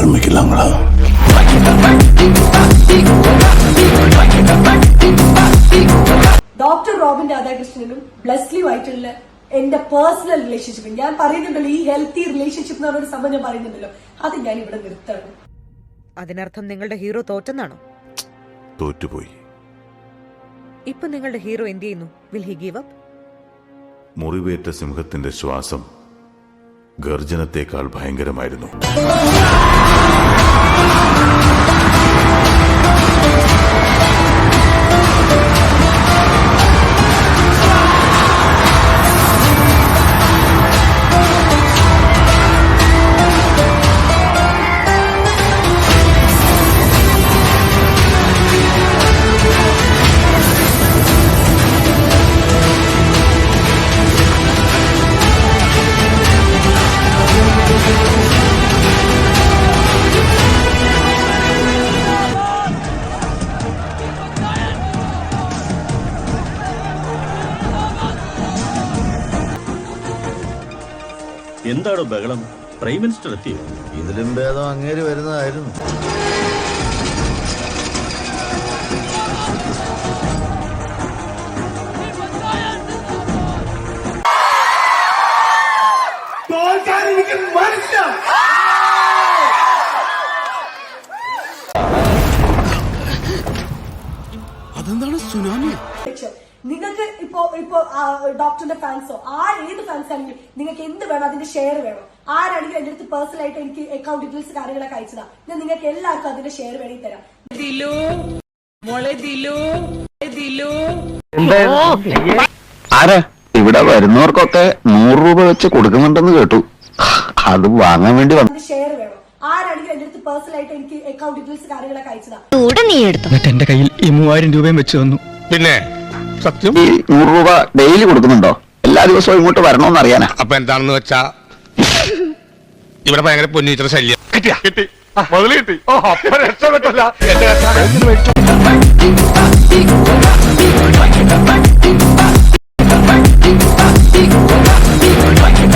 ஆரம்பிக்கலாங்களா? Doctor Robin രാധാകൃഷ്ണനും ബ്ലെസ്ലിയുമായിട്ടുള്ള എന്റെ personal relationship ഞാൻ പറയുന്നുണ്ടല്ലോ, ഈ ഹെൽത്തി റിലേഷൻഷിപ്പ് എന്ന് പറഞ്ഞൊരു സംഭവം ഞാൻ പറയുന്നുണ്ടല്ലോ, അത് ഞാൻ ഇവിടെ നിർത്തണം. അതിനർത്ഥം നിങ്ങളുടെ ഹീറോ തോറ്റെന്നാണോ? തോറ്റുപോയി. ഇപ്പൊ നിങ്ങളുടെ ഹീറോ എന്ത് ചെയ്യുന്നു? Will he give up? മുറിവേറ്റ സിംഹത്തിന്റെ ശ്വാസം ഗർജനത്തെക്കാൾ ഭയങ്കരമായിരുന്നു. എന്താണോ ബഹളം? പ്രൈം മിനിസ്റ്റർ എത്തിയോ? ഇതിലും ഭേദം അങ്ങേര് വരുന്നതായിരുന്നു. അതെന്താണ് സുനാമി? നിങ്ങൾക്ക് ഇപ്പോ ഡോക്ടറിന്റെ ഫാൻസോ ഏത് ഫാൻസ് ആണെങ്കിലും നിങ്ങൾക്ക് എന്ത് വേണം, അതിന്റെ ഷെയർ വേണം. ആരാണെങ്കിലും എന്റെ അടുത്ത് പേഴ്സണൽ ആയിട്ട് എനിക്ക് അക്കൗണ്ട് ഡീറ്റെയിൽസ് കാര്യങ്ങളൊക്കെ അയച്ചതാ. ഞാൻ നിങ്ങൾക്ക് എല്ലാവർക്കും അതിന്റെ ഷെയർ വേണമെങ്കിൽ തരാം. ആരാ ഇവിടെ വരുന്നവർക്കൊക്കെ 100 രൂപ വെച്ച് കൊടുക്കുന്നുണ്ടെന്ന് കേട്ടു. അത് വാങ്ങാൻ വേണ്ടി വന്നു. ഷെയർ വേണം. ആരാണെങ്കിലും എന്റെ അടുത്ത് പേഴ്സണൽ ആയിട്ട് എനിക്ക് അക്കൗണ്ട് ഡീറ്റെയിൽസ് കാര്യങ്ങളൊക്കെ അയച്ചതാ. എന്നിട്ട് എന്റെ കയ്യിൽ ഈ 3000 രൂപയും വെച്ച് തന്നു. പിന്നെ സത്യം ഈ 100 രൂപ ഡെയിലി കൊടുക്കുന്നുണ്ടോ? എല്ലാ ദിവസവും ഇങ്ങോട്ട് വരണോന്ന് അറിയാനാ. അപ്പൊ എന്താണെന്ന് വെച്ചാ ഇവിടെ ഭയങ്കര പൊന്നീറ്റർ ശല്യം. കിട്ടി മുതൽ കിട്ടി.